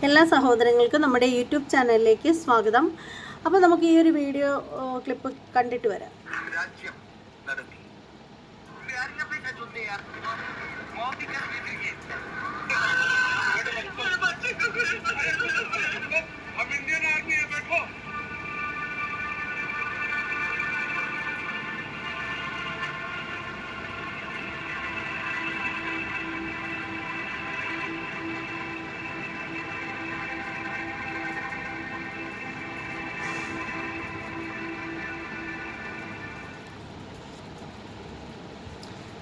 എല്ലാ സഹോദരങ്ങൾക്കും നമ്മുടെ യൂട്യൂബ് ചാനലിലേക്ക് സ്വാഗതം. അപ്പോൾ നമുക്ക് ഈ ഒരു വീഡിയോ ക്ലിപ്പ് കണ്ടിട്ട് വരാം. രാജ്യം നടത്തി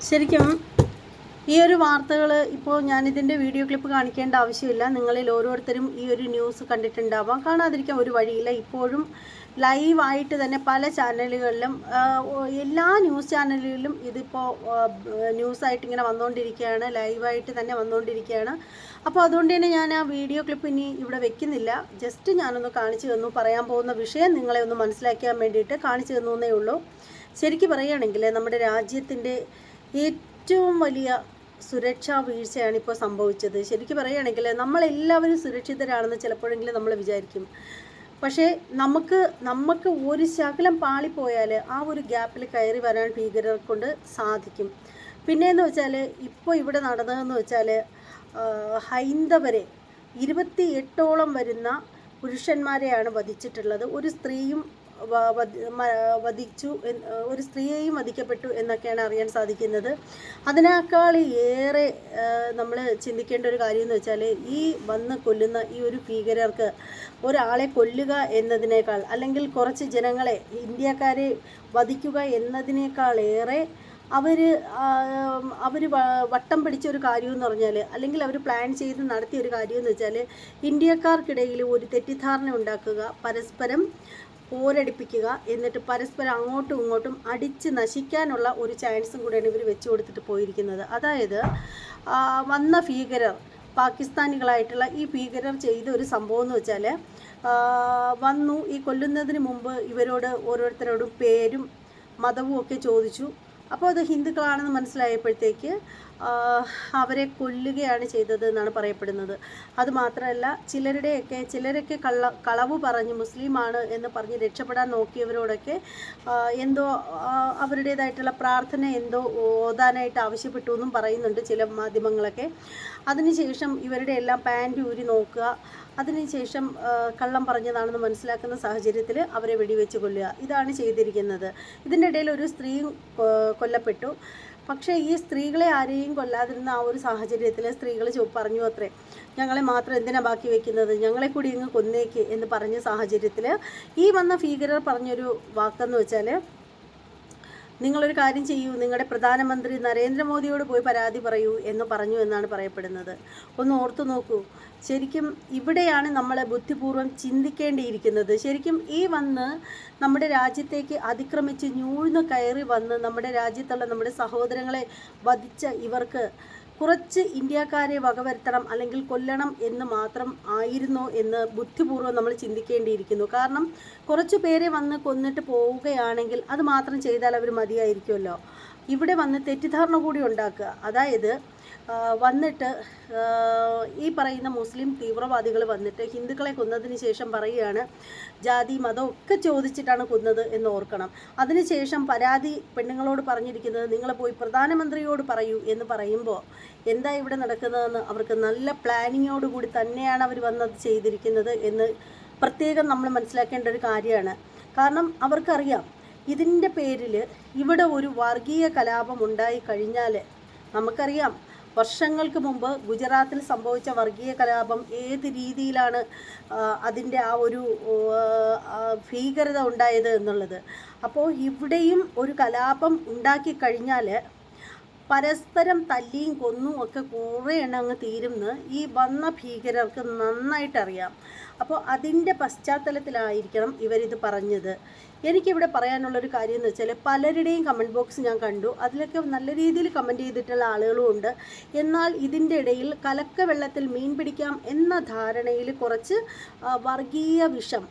ശരിക്കും ഈ ഒരു വാർത്തകൾ ഇപ്പോൾ ഞാനിതിൻ്റെ വീഡിയോ ക്ലിപ്പ് കാണിക്കേണ്ട ആവശ്യമില്ല. നിങ്ങളിൽ ഓരോരുത്തരും ഈ ഒരു ന്യൂസ് കണ്ടിട്ടുണ്ടാവാം. കാണാതിരിക്കാൻ ഒരു വഴിയില്ല. ഇപ്പോഴും ലൈവായിട്ട് തന്നെ പല ചാനലുകളിലും എല്ലാ ന്യൂസ് ചാനലുകളിലും ഇതിപ്പോൾ ന്യൂസായിട്ട് ഇങ്ങനെ വന്നുകൊണ്ടിരിക്കുകയാണ്, ലൈവായിട്ട് തന്നെ വന്നുകൊണ്ടിരിക്കുകയാണ്. അപ്പോൾ അതുകൊണ്ട് തന്നെ ഞാൻ ആ വീഡിയോ ക്ലിപ്പ് ഇനി ഇവിടെ വെക്കുന്നില്ല. ജസ്റ്റ് ഞാനൊന്ന് കാണിച്ചു തന്നു. പറയാൻ പോകുന്ന വിഷയം നിങ്ങളെ ഒന്ന് മനസ്സിലാക്കാൻ വേണ്ടിയിട്ട് കാണിച്ചു തന്നേ ഉള്ളൂ. ശരിക്കും പറയുകയാണെങ്കിൽ നമ്മുടെ രാജ്യത്തിൻ്റെ ഏറ്റവും വലിയ സുരക്ഷാ വീഴ്ചയാണ് ഇപ്പോൾ സംഭവിച്ചത്. ശരിക്കും പറയുകയാണെങ്കിൽ നമ്മളെല്ലാവരും സുരക്ഷിതരാണെന്ന് ചിലപ്പോഴെങ്കിലും നമ്മൾ വിചാരിക്കും. പക്ഷേ നമുക്ക് ഒരു ശകലം പാളിപ്പോയാൽ ആ ഒരു ഗ്യാപ്പിൽ കയറി വരാൻ ഭീകരരെ കൊണ്ട് സാധിക്കും. പിന്നെയെന്ന് വെച്ചാൽ ഇപ്പോൾ ഇവിടെ നടന്നതെന്ന് വെച്ചാൽ ഹൈന്ദവരെ 28ഓളം വരുന്ന പുരുഷന്മാരെയാണ് വധിച്ചിട്ടുള്ളത്. ഒരു സ്ത്രീയും വധിച്ചു, ഒരു സ്ത്രീയെയും വധിക്കപ്പെട്ടു എന്നൊക്കെയാണ് അറിയാൻ സാധിക്കുന്നത്. അതിനേക്കാൾ ഏറെ നമ്മൾ ചിന്തിക്കേണ്ട ഒരു കാര്യം എന്ന് വെച്ചാൽ ഈ വന്ന് കൊല്ലുന്ന ഈ ഒരു ഭീകരർക്ക് ഒരാളെ കൊല്ലുക എന്നതിനേക്കാൾ, അല്ലെങ്കിൽ കുറച്ച് ജനങ്ങളെ ഇന്ത്യക്കാരെ വധിക്കുക എന്നതിനേക്കാളേറെ അവർ വട്ടം പിടിച്ച ഒരു കാര്യമെന്ന് പറഞ്ഞാൽ, അല്ലെങ്കിൽ അവർ പ്ലാൻ ചെയ്ത് നടത്തിയ ഒരു കാര്യമെന്ന് വെച്ചാൽ ഇന്ത്യക്കാർക്കിടയിൽ ഒരു തെറ്റിദ്ധാരണ ഉണ്ടാക്കുക, പരസ്പരം പോരടിപ്പിക്കുക, എന്നിട്ട് പരസ്പരം അങ്ങോട്ടും ഇങ്ങോട്ടും അടിച്ച് നശിക്കാനുള്ള ഒരു ചാൻസും കൂടെയാണ് ഇവർ വെച്ചു കൊടുത്തിട്ട് പോയിരിക്കുന്നത്. അതായത് വന്ന ഭീകരർ, പാകിസ്ഥാനികളായിട്ടുള്ള ഈ ഭീകരർ ചെയ്ത ഒരു സംഭവം എന്ന് വെച്ചാൽ വന്നു, ഈ കൊല്ലുന്നതിന് മുമ്പ് ഇവരോട് ഓരോരുത്തരോടും പേരും മതവും ഒക്കെ ചോദിച്ചു. അപ്പോൾ അത് ഹിന്ദുക്കളാണെന്ന് മനസ്സിലായപ്പോഴത്തേക്ക് അവരെ കൊല്ലുകയാണ് ചെയ്തത് എന്നാണ് പറയപ്പെടുന്നത്. അതുമാത്രമല്ല ചിലരൊക്കെ കളവ് പറഞ്ഞ് മുസ്ലിമാണ് എന്ന് പറഞ്ഞ് രക്ഷപ്പെടാൻ നോക്കിയവരോടൊക്കെ എന്തോ അവരുടേതായിട്ടുള്ള പ്രാർത്ഥന എന്തോ ഓതാനായിട്ട് ആവശ്യപ്പെട്ടു എന്നും പറയുന്നുണ്ട് ചില മാധ്യമങ്ങളൊക്കെ. അതിനുശേഷം ഇവരുടെ എല്ലാം പാൻറ് ഊരി നോക്കുക, അതിനുശേഷം കള്ളം പറഞ്ഞതാണെന്ന് മനസ്സിലാക്കുന്ന സാഹചര്യത്തിൽ അവരെ വെടിവെച്ച് കൊല്ലുക, ഇതാണ് ചെയ്തിരിക്കുന്നത്. ഇതിൻ്റെ ഇടയിൽ ഒരു സ്ത്രീയും കൊല്ലപ്പെട്ടു. പക്ഷേ ഈ സ്ത്രീകളെ ആരെയും കൊല്ലാതിരുന്ന ആ ഒരു സാഹചര്യത്തിൽ സ്ത്രീകൾ പറഞ്ഞു അത്രേ, ഞങ്ങളെ മാത്രം എന്തിനാ ബാക്കി വെക്കുന്നത്, ഞങ്ങളെ കൂടി ഇങ്ങ് കൊന്നേക്ക് എന്ന് പറഞ്ഞ സാഹചര്യത്തിൽ ഈ വന്ന ഭീകരർ പറഞ്ഞൊരു വാക്കെന്ന് വെച്ചാൽ, നിങ്ങളൊരു കാര്യം ചെയ്യൂ, നിങ്ങളുടെ പ്രധാനമന്ത്രി നരേന്ദ്രമോദിയോട് പോയി പരാതി പറയൂ എന്ന് പറഞ്ഞു എന്നാണ് പറയപ്പെടുന്നത്. ഒന്ന് ഓർത്തു നോക്കൂ. ശരിക്കും ഇവിടെയാണ് നമ്മൾ ബുദ്ധിപൂർവ്വം ചിന്തിക്കേണ്ടിയിരിക്കുന്നത്. ശരിക്കും ഈ വന്ന് നമ്മുടെ രാജ്യത്തേക്ക് അതിക്രമിച്ച് ഞൂഴ്ന്ന് കയറി വന്ന് നമ്മുടെ രാജ്യത്തുള്ള നമ്മുടെ സഹോദരങ്ങളെ വധിച്ച ഇവർക്ക് കുറച്ച് ഇന്ത്യക്കാരെ വകവരുത്തണം അല്ലെങ്കിൽ കൊല്ലണം എന്ന് മാത്രം ആയിരുന്നോ എന്ന് ബുദ്ധിപൂർവ്വം നമ്മൾ ചിന്തിക്കേണ്ടിയിരിക്കുന്നു. കാരണം കുറച്ച് പേരെ വന്ന് കൊന്നിട്ട് പോവുകയാണെങ്കിൽ അത് മാത്രം ചെയ്താൽ അവർ മതിയായിരിക്കുമല്ലോ. ഇവിടെ വന്ന് തെറ്റിദ്ധാരണ കൂടി ഉണ്ടാക്കുക. അതായത് വന്നിട്ട് ഈ പറയുന്ന മുസ്ലിം തീവ്രവാദികൾ വന്നിട്ട് ഹിന്ദുക്കളെ കൊന്നതിന് ശേഷം പറയുകയാണ് ജാതി മതം ഒക്കെ ചോദിച്ചിട്ടാണ് കൊന്നത് എന്ന് ഓർക്കണം. അതിനുശേഷം പരാതി പെണ്ണുങ്ങളോട് പറഞ്ഞിരിക്കുന്നത് നിങ്ങൾ പോയി പ്രധാനമന്ത്രിയോട് പറയൂ എന്ന് പറയുമ്പോൾ എന്താ ഇവിടെ നടക്കുന്നതെന്ന് അവർക്ക് നല്ല പ്ലാനിങ്ങോടുകൂടി തന്നെയാണ് അവർ വന്നത് ചെയ്തിരിക്കുന്നത് എന്ന് പ്രത്യേകം നമ്മൾ മനസ്സിലാക്കേണ്ട ഒരു കാര്യമാണ്. കാരണം അവർക്കറിയാം ഇതിൻ്റെ പേരിൽ ഇവിടെ ഒരു വർഗീയ കലാപം ഉണ്ടായി കഴിഞ്ഞാൽ, നമുക്കറിയാം വർഷങ്ങൾക്ക് മുമ്പ് ഗുജറാത്തിൽ സംഭവിച്ച വർഗീയ കലാപം ഏത് രീതിയിലാണ് അതിൻ്റെ ആ ഒരു ഭീകരത ഉണ്ടായത് എന്നുള്ളത്. അപ്പോൾ ഇവിടെയും ഒരു കലാപം ഉണ്ടാക്കി കഴിഞ്ഞാൽ പരസ്പരം തല്ലിയും കൊന്നും ഒക്കെ കുറേ എണ്ണം അങ്ങ് തീരുമെന്ന് ഈ വന്ന ഭീകരർക്ക് നന്നായിട്ടറിയാം. അപ്പോൾ അതിൻ്റെ പശ്ചാത്തലത്തിലായിരിക്കണം ഇവരിത് പറഞ്ഞത്. എനിക്കിവിടെ പറയാനുള്ളൊരു കാര്യം എന്ന് വെച്ചാൽ പലരുടെയും കമൻറ്റ് ബോക്സ് ഞാൻ കണ്ടു. അതിലൊക്കെ നല്ല രീതിയിൽ കമൻറ്റ് ചെയ്തിട്ടുള്ള ആളുകളും ഉണ്ട്. എന്നാൽ ഇതിൻ്റെ ഇടയിൽ കലക്ക വെള്ളത്തിൽ മീൻ പിടിക്കാം എന്ന ധാരണയിൽ കുറച്ച് വർഗീയ വിഷം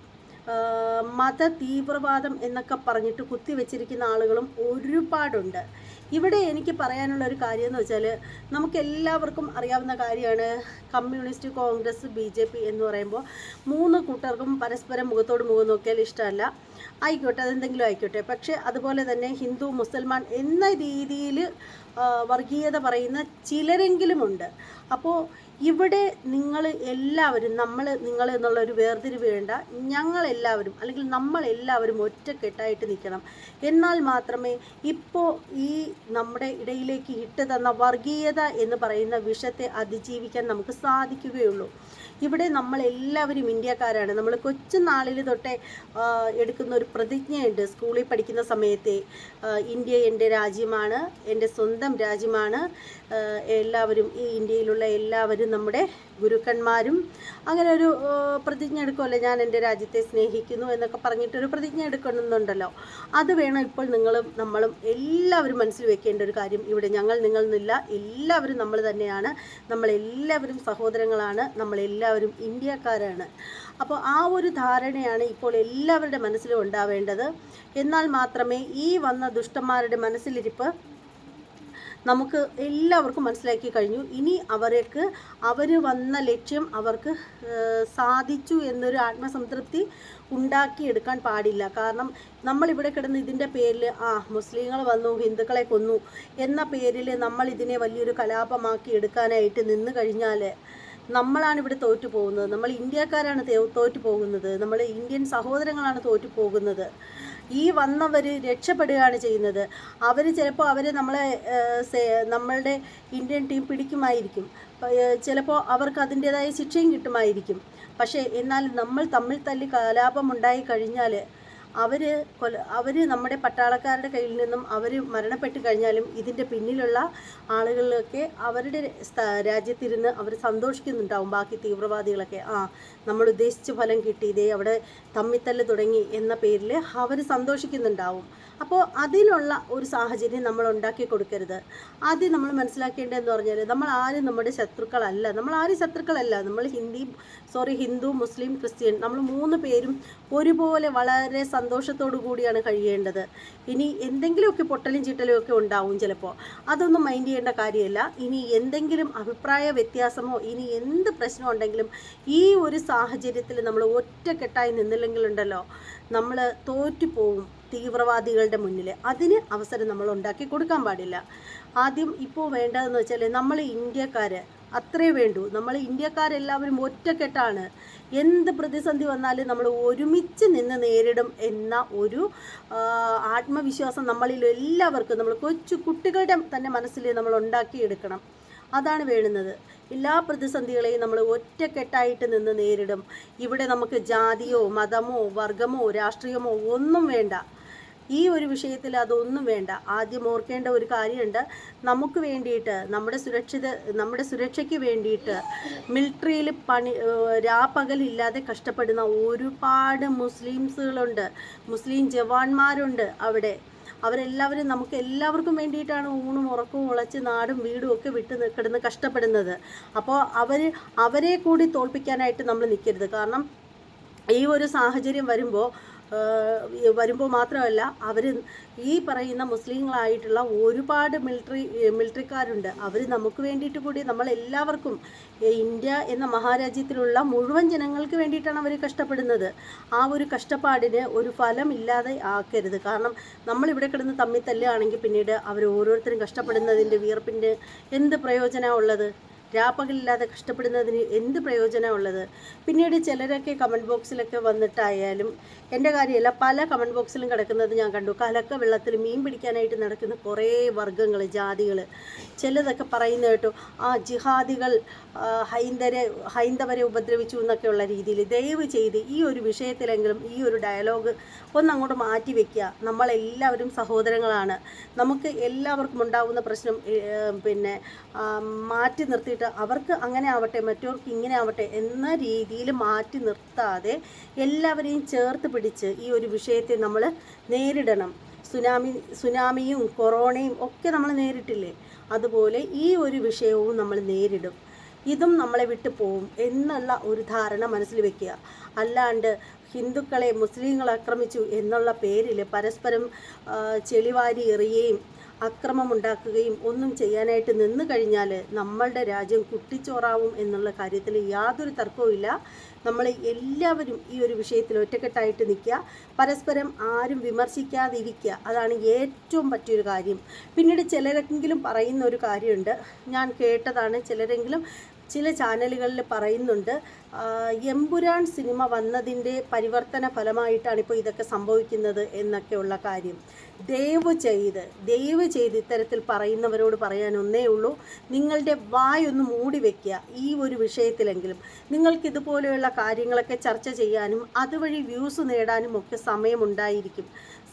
മത തീവ്രവാദം എന്നൊക്കെ പറഞ്ഞിട്ട് കുത്തിവെച്ചിരിക്കുന്ന ആളുകളും ഒരുപാടുണ്ട്. ഇവിടെ എനിക്ക് പറയാനുള്ള ഒരു കാര്യം എന്ന് വെച്ചാൽ, നമുക്ക് എല്ലാവർക്കും അറിയാവുന്ന കാര്യമാണ്, കമ്മ്യൂണിസ്റ്റ്, കോൺഗ്രസ്, BJP എന്ന് പറയുമ്പോൾ മൂന്ന് കൂട്ടർക്കും പരസ്പരം മുഖത്തോട് മുഖം നോക്കിയാൽ ഇഷ്ടമല്ല. ആയിക്കോട്ടെ, അതെന്തെങ്കിലും ആയിക്കോട്ടെ. പക്ഷേ അതുപോലെ തന്നെ ഹിന്ദു, മുസൽമാൻ എന്ന രീതിയിൽ വർഗീയത പറയുന്ന ചിലരെങ്കിലുമുണ്ട്. അപ്പോൾ ഇവിടെ നിങ്ങൾ എല്ലാവരും, നിങ്ങൾ എന്നുള്ളൊരു വേർതിരിവ് വേണ്ട, ഞങ്ങളെല്ലാവരും അല്ലെങ്കിൽ നമ്മളെല്ലാവരും ഒറ്റക്കെട്ടായിട്ട് നിൽക്കണം. എന്നാൽ മാത്രമേ ഇപ്പോൾ ഈ നമ്മുടെ ഇടയിലേക്ക് ഇട്ട് തന്ന വർഗീയത എന്ന് പറയുന്ന വിഷത്തെ അതിജീവിക്കാൻ നമുക്ക് സാധിക്കുകയുള്ളൂ. ഇവിടെ നമ്മളെല്ലാവരും ഇന്ത്യക്കാരാണ്. നമ്മൾ കൊച്ചുനാളിൽ തൊട്ടേ എടുക്കുന്ന ഒരു പ്രതിജ്ഞയുണ്ട്. സ്കൂളിൽ പഠിക്കുന്ന സമയത്തെ ഇന്ത്യ എൻ്റെ രാജ്യമാണ്, എൻ്റെ സ്വന്തം രാജ്യമാണ്, എല്ലാവരും ഈ ഇന്ത്യയിലുള്ള എല്ലാവരും നമ്മുടെ ഗുരുക്കന്മാരും, അങ്ങനെ ഒരു പ്രതിജ്ഞ എടുക്കുമല്ലോ, ഞാൻ എൻ്റെ രാജ്യത്തെ സ്നേഹിക്കുന്നു എന്നൊക്കെ പറഞ്ഞിട്ടൊരു പ്രതിജ്ഞ എടുക്കുന്നുണ്ടല്ലോ. അത് വേണം ഇപ്പോൾ നമ്മളും എല്ലാവരും മനസ്സിൽ വെക്കേണ്ട ഒരു കാര്യം. ഇവിടെ ഞങ്ങൾ നിങ്ങൾ എന്നില്ല, എല്ലാവരും നമ്മൾ തന്നെയാണ്, നമ്മളെല്ലാവരും സഹോദരങ്ങളാണ്, നമ്മളെല്ലാവരും ഇന്ത്യക്കാരാണ്. അപ്പോൾ ആ ഒരു ധാരണയാണ് ഇപ്പോൾ എല്ലാവരുടെ മനസ്സിലും ഉണ്ടാവേണ്ടത്. എന്നാൽ മാത്രമേ ഈ വന്ന ദുഷ്ടന്മാരുടെ മനസ്സിലിരിപ്പ് നമുക്ക് എല്ലാവർക്കും മനസ്സിലാക്കി കഴിഞ്ഞു. ഇനി അവർ വന്ന ലക്ഷ്യം അവർക്ക് സാധിച്ചു എന്നൊരു ആത്മസംതൃപ്തി ഉണ്ടാക്കിയെടുക്കാൻ പാടില്ല. കാരണം നമ്മളിവിടെ കിടന്ന് ഇതിൻ്റെ പേരിൽ മുസ്ലിങ്ങൾ വന്നു, ഹിന്ദുക്കളെ കൊന്നു എന്ന പേരിൽ നമ്മൾ ഇതിനെ വലിയൊരു കലാപമാക്കി എടുക്കാനായിട്ട് നിന്ന് കഴിഞ്ഞാൽ നമ്മളാണ് ഇവിടെ തോറ്റു പോകുന്നത്. നമ്മൾ ഇന്ത്യക്കാരാണ് തോറ്റു പോകുന്നത്. നമ്മൾ ഇന്ത്യൻ സഹോദരങ്ങളാണ് തോറ്റു പോകുന്നത്. ഈ വന്നവർ രക്ഷപ്പെടുകയാണ് ചെയ്യുന്നത്. ചിലപ്പോൾ നമ്മളുടെ ഇന്ത്യൻ ടീം പിടിക്കുമായിരിക്കും, ചിലപ്പോൾ അവർക്ക് അതിൻ്റേതായ ശിക്ഷയും കിട്ടുമായിരിക്കും. പക്ഷേ എന്നാൽ നമ്മൾ തമ്മിൽ തല്ലി കലാപം ഉണ്ടായി കഴിഞ്ഞാൽ അവർ നമ്മുടെ പട്ടാളക്കാരുടെ കയ്യിൽ നിന്നും അവർ മരണപ്പെട്ട് കഴിഞ്ഞാലും ഇതിൻ്റെ പിന്നിലുള്ള ആളുകളിലൊക്കെ അവരുടെ രാജ്യത്തിരുന്ന് അവർ സന്തോഷിക്കുന്നുണ്ടാവും. ബാക്കി തീവ്രവാദികളൊക്കെ നമ്മൾ ഉദ്ദേശിച്ച ഫലം കിട്ടി, ഇതേ അവിടെ തമ്മിത്തല്ല് തുടങ്ങി എന്ന പേരിൽ അവർ സന്തോഷിക്കുന്നുണ്ടാവും. അപ്പോൾ അതിനുള്ള ഒരു സാഹചര്യം നമ്മൾ ഉണ്ടാക്കി കൊടുക്കരുത്. ആദ്യം നമ്മൾ മനസ്സിലാക്കേണ്ടതെന്ന് പറഞ്ഞാൽ, നമ്മൾ ആരും നമ്മുടെ ശത്രുക്കളല്ല. നമ്മൾ ഹിന്ദു, മുസ്ലിം, ക്രിസ്ത്യൻ, നമ്മൾ 3 പേരും ഒരുപോലെ വളരെ സന്തോഷത്തോടു കൂടിയാണ് കഴിയേണ്ടത്. ഇനി എന്തെങ്കിലുമൊക്കെ പൊട്ടലും ചീട്ടലും ഒക്കെ ഉണ്ടാവും ചിലപ്പോൾ, അതൊന്നും മൈൻഡ് ചെയ്യേണ്ട കാര്യമല്ല. ഇനി എന്തെങ്കിലും അഭിപ്രായ വ്യത്യാസമോ ഇനി എന്ത് പ്രശ്നം ഉണ്ടെങ്കിലും ഈ ഒരു സാഹചര്യത്തിൽ നമ്മൾ ഒറ്റക്കെട്ടായി നിന്നില്ലെങ്കിലുണ്ടല്ലോ, നമ്മൾ തോറ്റുപോകും തീവ്രവാദികളുടെ മുന്നിൽ. അതിന് അവസരം നമ്മൾ ഉണ്ടാക്കി കൊടുക്കാൻ പാടില്ല. ആദ്യം ഇപ്പോൾ വേണ്ടതെന്ന് വെച്ചാൽ, നമ്മൾ ഇന്ത്യക്കാർ അത്രേ വേണ്ടൂ. നമ്മൾ ഇന്ത്യക്കാരെല്ലാവരും ഒറ്റക്കെട്ടാണ്. എന്ത് പ്രതിസന്ധി വന്നാലും നമ്മൾ ഒരുമിച്ച് നിന്ന് നേരിടും എന്ന ഒരു ആത്മവിശ്വാസം നമ്മളിൽ എല്ലാവർക്കും, നമ്മൾ കൊച്ചു കുട്ടികളുടെ തന്നെ മനസ്സിൽ നമ്മൾ ഉണ്ടാക്കിയെടുക്കണം. അതാണ് വേണ്ടുന്നത്. എല്ലാ പ്രതിസന്ധികളെയും നമ്മൾ ഒറ്റക്കെട്ടായിട്ട് നിന്ന് നേരിടും. ഇവിടെ നമുക്ക് ജാതിയോ മതമോ വർഗമോ രാഷ്ട്രീയമോ ഒന്നും വേണ്ട. ഈ ഒരു വിഷയത്തിൽ അതൊന്നും വേണ്ട. ആദ്യം ഓർക്കേണ്ട ഒരു കാര്യമുണ്ട്, നമുക്ക് വേണ്ടിയിട്ട് നമ്മുടെ സുരക്ഷയ്ക്ക് വേണ്ടിയിട്ട് മിലിറ്ററിയിൽ രാപ്പകലില്ലാതെ കഷ്ടപ്പെടുന്ന ഒരുപാട് മുസ്ലിംസുകളുണ്ട്, മുസ്ലിം ജവാന്മാരുണ്ട് അവിടെ. അവരെല്ലാവരും നമുക്ക് എല്ലാവർക്കും വേണ്ടിയിട്ടാണ് ഊണും ഉറക്കവും ഉളച്ച് നാടും വീടും ഒക്കെ വിട്ട് കിടന്ന് കഷ്ടപ്പെടുന്നത്. അപ്പോൾ അവരെ കൂടി തോൽപ്പിക്കാനായിട്ട് നമ്മൾ നിൽക്കരുത്. കാരണം ഈ ഒരു സാഹചര്യം വരുമ്പോൾ മാത്രമല്ല, ഈ പറയുന്ന മുസ്ലിങ്ങളായിട്ടുള്ള ഒരുപാട് മിലിറ്ററിക്കാരുണ്ട്. അവർ നമുക്ക് വേണ്ടിയിട്ട് കൂടി, നമ്മളെല്ലാവർക്കും, ഇന്ത്യ എന്ന മഹാരാജ്യത്തിലുള്ള മുഴുവൻ ജനങ്ങൾക്ക് വേണ്ടിയിട്ടാണ് അവർ കഷ്ടപ്പെടുന്നത്. ആ ഒരു കഷ്ടപ്പാടിന് ഒരു ഫലം ഇല്ലാതെ ആക്കരുത്. കാരണം നമ്മളിവിടെ കിടന്ന് തമ്മിൽ തല്ലുകയാണെങ്കിൽ പിന്നീട് അവർ ഓരോരുത്തരും കഷ്ടപ്പെടുന്നതിൻ്റെ വിയർപ്പിൻ്റെ എന്ത് പ്രയോജനമാണ് ഉള്ളത്? രാപ്പകലില്ലാതെ കഷ്ടപ്പെടുന്നതിന് എന്ത് പ്രയോജനമുള്ളത്? പിന്നീട് ചിലരൊക്കെ കമൻറ്റ് ബോക്സിലൊക്കെ വന്നിട്ടായാലും, എൻ്റെ കാര്യമല്ല, പല കമൻറ്റ് ബോക്സിലും കിടക്കുന്നത് ഞാൻ കണ്ടു. കലക്ക വെള്ളത്തിൽ മീൻ പിടിക്കാനായിട്ട് നടക്കുന്ന കുറേ വർഗ്ഗങ്ങൾ, ജാതികൾ, ചിലതൊക്കെ പറയുന്ന കേട്ടു, ജിഹാദികൾ ഹൈന്ദവരെ ഉപദ്രവിച്ചു എന്നൊക്കെയുള്ള രീതിയിൽ. ദയവ് ചെയ്ത് ഈ ഒരു വിഷയത്തിലെങ്കിലും ഈ ഒരു ഡയലോഗ് ഒന്നങ്ങോട്ട് മാറ്റി വയ്ക്കുക. നമ്മളെല്ലാവരും സഹോദരങ്ങളാണ്. നമുക്ക് എല്ലാവർക്കും ഉണ്ടാകുന്ന പ്രശ്നം മാറ്റി നിർത്തിയിട്ട് അവർക്ക് അങ്ങനെ ആവട്ടെ, മറ്റവർക്ക് ഇങ്ങനെ ആവട്ടെ എന്ന രീതിയിൽ മാറ്റി നിർത്താതെ എല്ലാവരെയും ചേർത്ത് പിടിച്ച് ഈ ഒരു വിഷയത്തെ നമ്മൾ നേരിടണം. സുനാമിയും കൊറോണയും ഒക്കെ നമ്മൾ നേരിട്ടില്ലേ, അതുപോലെ ഈ ഒരു വിഷയവും നമ്മൾ നേരിടും. ഇതും നമ്മളെ വിട്ടു പോവും എന്നുള്ള ഒരു ധാരണ മനസ്സിൽ വെക്കുക. അല്ലാണ്ട് ഹിന്ദുക്കളെ മുസ്ലിങ്ങൾ ആക്രമിച്ചു എന്നുള്ള പേരിൽ പരസ്പരം ചെളിവാരി എറിയുകയും അക്രമമുണ്ടാക്കുകയും ഒന്നും ചെയ്യാനായിട്ട് നിന്ന് കഴിഞ്ഞാൽ നമ്മളുടെ രാജ്യം കുട്ടിച്ചോറാവും എന്നുള്ള കാര്യത്തിൽ യാതൊരു തർക്കവുമില്ല. നമ്മൾ എല്ലാവരും ഈ ഒരു വിഷയത്തിൽ ഒറ്റക്കെട്ടായിട്ട് നിൽക്കുക, പരസ്പരം ആരും വിമർശിക്കാതിരിക്കുക. അതാണ് ഏറ്റവും പറ്റിയൊരു കാര്യം. പിന്നീട് ചിലരെങ്കിലും പറയുന്ന ഒരു കാര്യമുണ്ട്, ഞാൻ കേട്ടതാണ്, ചിലരെങ്കിലും ചില ചാനലുകളിൽ പറയുന്നുണ്ട്, എമ്പുരാൻ സിനിമ വന്നതിൻ്റെ പരിവർത്തന ഫലമായിട്ടാണ് ഇപ്പോൾ ഇതൊക്കെ സംഭവിക്കുന്നത് എന്നൊക്കെയുള്ള കാര്യം. ദയവ് ചെയ്ത് ഇത്തരത്തിൽ പറയുന്നവരോട് പറയാൻ ഒന്നേ ഉള്ളൂ, നിങ്ങളുടെ വായൊന്ന് മൂടി വയ്ക്കുക. ഈ ഒരു വിഷയത്തിലെങ്കിലും നിങ്ങൾക്കിതുപോലെയുള്ള കാര്യങ്ങളൊക്കെ ചർച്ച ചെയ്യാനും അതുവഴി വ്യൂസ് നേടാനും ഒക്കെ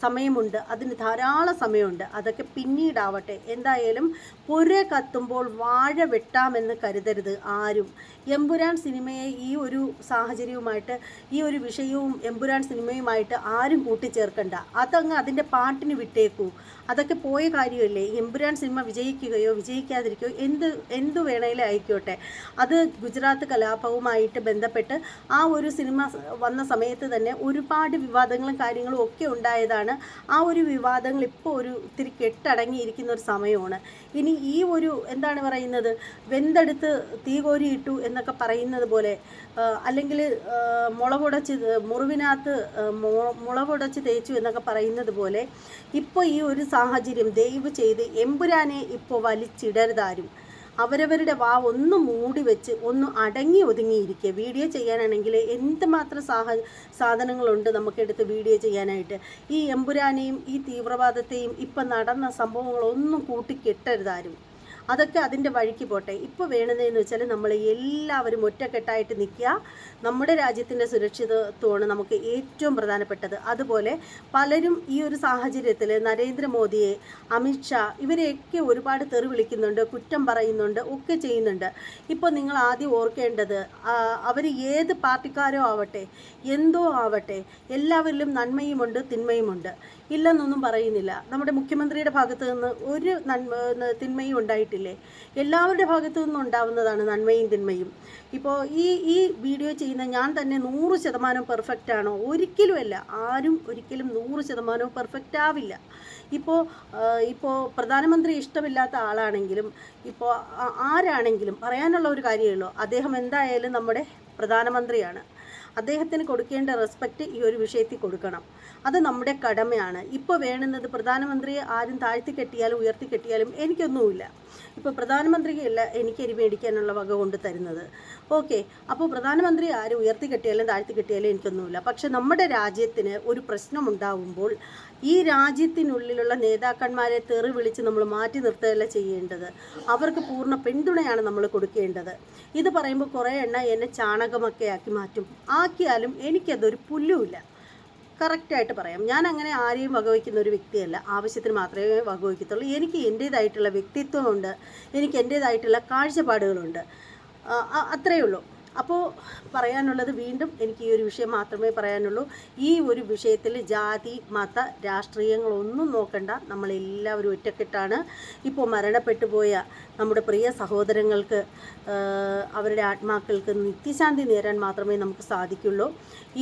സമയമുണ്ട്, അതിന് ധാരാളം സമയമുണ്ട്. അതൊക്കെ പിന്നീടാവട്ടെ. എന്തായാലും പുര കത്തുമ്പോൾ വാഴ വെട്ടാമെന്ന് കരുതരുത് ആരും. എമ്പുരാൻ സിനിമയെ ഈ ഒരു സാഹചര്യവുമായിട്ട്, ഈ ഒരു വിഷയവും എമ്പുരാൻ സിനിമയുമായിട്ട് ആരും കൂട്ടിച്ചേർക്കണ്ട. അതങ്ങ് അതിൻ്റെ പാട്ടിന് വിട്ടേക്കൂ. അതൊക്കെ പോയ കാര്യമല്ലേ. എമ്പുരാൻ സിനിമ വിജയിക്കുകയോ വിജയിക്കാതിരിക്കുകയോ എന്തു വേണേലും ആയിക്കോട്ടെ. അത് ഗുജറാത്ത് കലാപവുമായിട്ട് ബന്ധപ്പെട്ട് ആ ഒരു സിനിമ വന്ന സമയത്ത് തന്നെ ഒരുപാട് വിവാദങ്ങളും കാര്യങ്ങളും ഒക്കെ ഉണ്ടായതാണ്. ആ ഒരു വിവാദങ്ങൾ ഇപ്പോൾ ഒരു ഇത്തിരി കെട്ടടങ്ങിയിരിക്കുന്ന ഒരു സമയമാണ്. ഇനി ഈ ഒരു എന്താണ് പറയുന്നത്, വെന്തെടുത്ത് തീ കോരിയിട്ടു എന്നൊക്കെ പറയുന്നത് പോലെ, അല്ലെങ്കിൽ മുറിവിനകത്ത് മുളകുടച്ച് തേച്ചു എന്നൊക്കെ പറയുന്നത് പോലെ, ഇപ്പോൾ ഈ ഒരു സാഹചര്യം ദയവ് ചെയ്ത് എമ്പുരാനെ ഇപ്പോൾ വലിച്ചിടരുതാരും. അവരവരുടെ ഒന്ന് മൂടി വെച്ച് ഒന്ന് അടങ്ങി ഒതുങ്ങിയിരിക്കുക. വീഡിയോ ചെയ്യാനാണെങ്കിൽ എന്തുമാത്രം സാധനങ്ങളുണ്ട് നമുക്കെടുത്ത് വീഡിയോ ചെയ്യാനായിട്ട്. ഈ എമ്പുരാനെയും ഈ തീവ്രവാദത്തെയും ഇപ്പം നടന്ന സംഭവങ്ങളൊന്നും കൂട്ടിക്കെട്ടരുതാരും. അതൊക്കെ അതിൻ്റെ വഴിക്ക് പോട്ടെ. ഇപ്പോൾ വേണ്ടതെന്ന് വെച്ചാൽ നമ്മൾ എല്ലാവരും ഒറ്റക്കെട്ടായിട്ട് നിൽക്കുക. നമ്മുടെ രാജ്യത്തിൻ്റെ സുരക്ഷിതത്വമാണ് നമുക്ക് ഏറ്റവും പ്രധാനപ്പെട്ടത്. അതുപോലെ പലരും ഈ ഒരു സാഹചര്യത്തിൽ നരേന്ദ്രമോദിയെ, അമിത്ഷാ ഇവരെയൊക്കെ ഒരുപാട് തെറി വിളിക്കുന്നുണ്ട്, കുറ്റം പറയുന്നുണ്ട്, ഒക്കെ ചെയ്യുന്നുണ്ട്. ഇപ്പോൾ നിങ്ങൾ ആദ്യം ഓർക്കേണ്ടത്, അവർ ഏത് പാർട്ടിക്കാരോ ആവട്ടെ, എന്തോ ആവട്ടെ, എല്ലാവരിലും നന്മയുമുണ്ട് തിന്മയുമുണ്ട്. ഇല്ലെന്നൊന്നും പറയുന്നില്ല. നമ്മുടെ മുഖ്യമന്ത്രിയുടെ ഭാഗത്തു നിന്ന് ഒരു തിന്മയും ഉണ്ടായിട്ടില്ലേ? എല്ലാവരുടെ ഭാഗത്തു നിന്നും ഉണ്ടാവുന്നതാണ് നന്മയും തിന്മയും. ഇപ്പോൾ ഈ വീഡിയോ ചെയ്യുന്ന ഞാൻ തന്നെ 100% പെർഫെക്റ്റ് ആണോ? ഒരിക്കലുമല്ല. ആരും ഒരിക്കലും 100% പെർഫെക്റ്റ് ആവില്ല. ഇപ്പോൾ പ്രധാനമന്ത്രി ഇഷ്ടമില്ലാത്ത ആളാണെങ്കിലും ഇപ്പോൾ ആരാണെങ്കിലും പറയാനുള്ള ഒരു കാര്യമേ ഉള്ളൂ, അദ്ദേഹം എന്തായാലും നമ്മുടെ പ്രധാനമന്ത്രിയാണ്. അദ്ദേഹത്തിന് കൊടുക്കേണ്ട റെസ്പെക്റ്റ് ഈ ഒരു വിഷയത്തിൽ കൊടുക്കണം. അത് നമ്മുടെ കടമയാണ്. ഇപ്പോൾ വേണ്ടുന്നത് പ്രധാനമന്ത്രിയെ ആരും താഴ്ത്തി കെട്ടിയാലും ഉയർത്തി കെട്ടിയാലും എനിക്കൊന്നുമില്ല. ഇപ്പോൾ പ്രധാനമന്ത്രിയല്ല എനിക്ക് എരി മേടിക്കാനുള്ള വക കൊണ്ട് തരുന്നത്. ഓക്കെ, അപ്പോൾ പ്രധാനമന്ത്രി ആരും ഉയർത്തി കെട്ടിയാലും താഴ്ത്തി കെട്ടിയാലും എനിക്കൊന്നുമില്ല. പക്ഷെ നമ്മുടെ രാജ്യത്തിന് ഒരു പ്രശ്നമുണ്ടാവുമ്പോൾ ഈ രാജ്യത്തിനുള്ളിലുള്ള നേതാക്കന്മാരെ തെറി വിളിച്ച് നമ്മൾ മാറ്റി നിർത്തുകയല്ല ചെയ്യേണ്ടത്. അവർക്ക് പൂർണ്ണ പിന്തുണയാണ് നമ്മൾ കൊടുക്കേണ്ടത്. ഇത് പറയുമ്പോൾ കുറേ എന്നെ ചാണകമൊക്കെ ആക്കി മാറ്റും. ആക്കിയാലും എനിക്കതൊരു പുല്ലുമില്ല. കറക്റ്റായിട്ട് പറയാം, ഞാൻ അങ്ങനെ ആരെയും വകവയ്ക്കുന്ന ഒരു വ്യക്തിയല്ല. ആവശ്യത്തിന് മാത്രമേ വകവയ്ക്കത്തുള്ളൂ. എനിക്ക് എൻ്റേതായിട്ടുള്ള വ്യക്തിത്വമുണ്ട്, എനിക്ക് എൻ്റേതായിട്ടുള്ള കാഴ്ചപ്പാടുകളുണ്ട്. അത്രയേ ഉള്ളൂ. അപ്പോൾ പറയാനുള്ളത്, വീണ്ടും എനിക്ക് ഈ ഒരു വിഷയം മാത്രമേ പറയാനുള്ളൂ. ഈ ഒരു വിഷയത്തിൽ ജാതി മത രാഷ്ട്രീയങ്ങളൊന്നും നോക്കണ്ട. നമ്മളെല്ലാവരും ഒറ്റക്കെട്ടാണ്. ഇപ്പോൾ മരണപ്പെട്ടു പോയ നമ്മുടെ പ്രിയ സഹോദരങ്ങൾക്ക്, അവരുടെ ആത്മാക്കൾക്ക് നിത്യശാന്തി നേരാൻ മാത്രമേ നമുക്ക് സാധിക്കുള്ളൂ.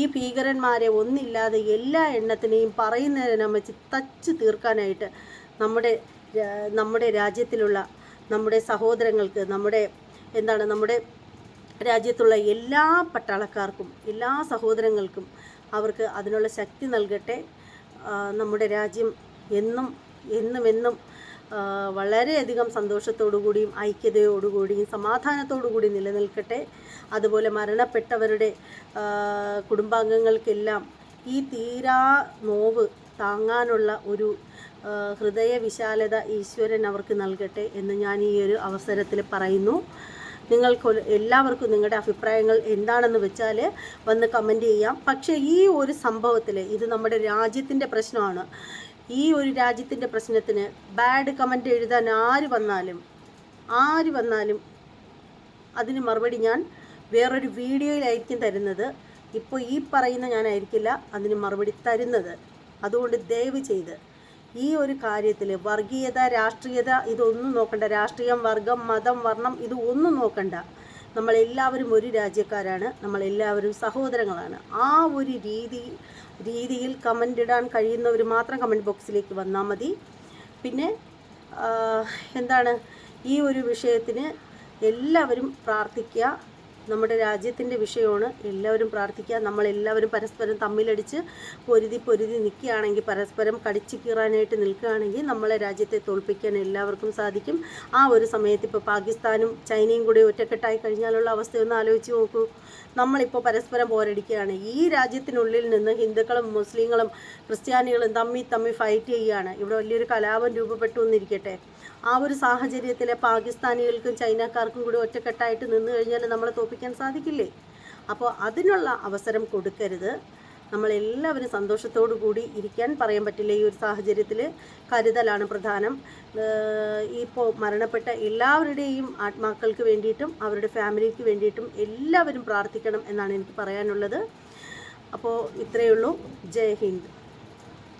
ഈ ഭീകരന്മാരെ ഒന്നില്ലാതെ എല്ലാ എണ്ണത്തിനെയും പറയുന്നതിനെ വെച്ച് തച്ച് തീർക്കാനായിട്ട് നമ്മുടെ രാജ്യത്തിലുള്ള നമ്മുടെ സഹോദരങ്ങൾക്ക്, നമ്മുടെ രാജ്യത്തുള്ള എല്ലാ പട്ടാളക്കാർക്കും, എല്ലാ സഹോദരങ്ങൾക്കും അവർക്ക് അതിനുള്ള ശക്തി നൽകട്ടെ. നമ്മുടെ രാജ്യം എന്നും വളരെയധികം സന്തോഷത്തോടുകൂടിയും ഐക്യതയോടുകൂടിയും സമാധാനത്തോടുകൂടി നിലനിൽക്കട്ടെ. അതുപോലെ മരണപ്പെട്ടവരുടെ കുടുംബാംഗങ്ങൾക്കെല്ലാം ഈ തീരാ നോവ് താങ്ങാനുള്ള ഒരു ഹൃദയവിശാലത ഈശ്വരൻ അവർക്ക് നൽകട്ടെ എന്ന് ഞാൻ ഈ ഒരു അവസരത്തിൽ പറയുന്നു. നിങ്ങൾക്ക് എല്ലാവർക്കും നിങ്ങളുടെ അഭിപ്രായങ്ങൾ എന്താണെന്ന് വെച്ചാൽ വന്ന് കമൻറ്റ് ചെയ്യാം. പക്ഷേ ഈ ഒരു സംഭവത്തിൽ ഇത് നമ്മുടെ രാജ്യത്തിൻ്റെ പ്രശ്നമാണ്. ഈ ഒരു രാജ്യത്തിൻ്റെ പ്രശ്നത്തിന് ബാഡ് കമൻറ്റ് എഴുതാൻ ആര് വന്നാലും അതിന് മറുപടി ഞാൻ വേറൊരു വീഡിയോയിലായിരിക്കും തരുന്നത്. ഇപ്പോൾ ഈ പറയുന്ന ഞാനായിരിക്കില്ല അതിന് മറുപടി തരുന്നത്. അതുകൊണ്ട് ദയവ് ചെയ്ത് ഈ ഒരു കാര്യത്തിൽ വർഗീയത, രാഷ്ട്രീയത ഇതൊന്നും നോക്കണ്ട. രാഷ്ട്രീയം, വർഗം, മതം, വർണ്ണം ഇത് ഒന്നും നോക്കണ്ട. നമ്മളെല്ലാവരും ഒരു രാജ്യക്കാരാണ്, നമ്മളെല്ലാവരും സഹോദരങ്ങളാണ്. ആ ഒരു രീതിയിൽ കമൻ്റ് ഇടാൻ കഴിയുന്നവർ മാത്രം കമൻറ്റ് ബോക്സിലേക്ക് വന്നാൽ മതി. പിന്നെ എന്താണ്, ഈ ഒരു വിഷയത്തിന് എല്ലാവരും പ്രാർത്ഥിക്കുക. നമ്മുടെ രാജ്യത്തിൻ്റെ വിഷയമാണ്, എല്ലാവരും പ്രാർത്ഥിക്കുക. നമ്മളെല്ലാവരും പരസ്പരം തമ്മിലടിച്ച് പൊരുതി നിൽക്കുകയാണെങ്കിൽ, പരസ്പരം കടിച്ചു കീറാനായിട്ട് നിൽക്കുകയാണെങ്കിൽ നമ്മളെ രാജ്യത്തെ തോൽപ്പിക്കാൻ എല്ലാവർക്കും സാധിക്കും. ആ ഒരു സമയത്ത് ഇപ്പോൾ പാകിസ്ഥാനും ചൈനയും കൂടി ഒറ്റക്കെട്ടായി കഴിഞ്ഞാലുള്ള അവസ്ഥയൊന്ന് ആലോചിച്ച് നോക്കൂ. നമ്മളിപ്പോൾ പരസ്പരം പോരടിക്കുകയാണ്. ഈ രാജ്യത്തിനുള്ളിൽ നിന്ന് ഹിന്ദുക്കളും മുസ്ലിങ്ങളും ക്രിസ്ത്യാനികളും തമ്മിൽ ഫൈറ്റ് ചെയ്യുകയാണ്. ഇവിടെ വലിയൊരു കലാപം രൂപപ്പെട്ടു എന്നിരിക്കട്ടെ. ആ ഒരു സാഹചര്യത്തിൽ പാകിസ്ഥാനികൾക്കും ചൈനക്കാർക്കും കൂടി ഒറ്റക്കെട്ടായിട്ട് നിന്ന് കഴിഞ്ഞാൽ നമ്മളെ തോൽപ്പിക്കാൻ സാധിക്കില്ലേ? അപ്പോൾ അതിനുള്ള അവസരം കൊടുക്കരുത്. നമ്മളെല്ലാവരും സന്തോഷത്തോടു കൂടി ഇരിക്കാൻ പറയാൻ പറ്റില്ല. ഈ ഒരു സാഹചര്യത്തിൽ കരുതലാണ് പ്രധാനം. ഇപ്പോൾ മരണപ്പെട്ട എല്ലാവരുടെയും ആത്മാക്കൾക്ക് വേണ്ടിയിട്ടും അവരുടെ ഫാമിലിക്ക് വേണ്ടിയിട്ടും എല്ലാവരും പ്രാർത്ഥിക്കണം എന്നാണ് എനിക്ക് പറയാനുള്ളത്. അപ്പോൾ ഇത്രയേ ഉള്ളൂ. ജയ് ഹിന്ദ്.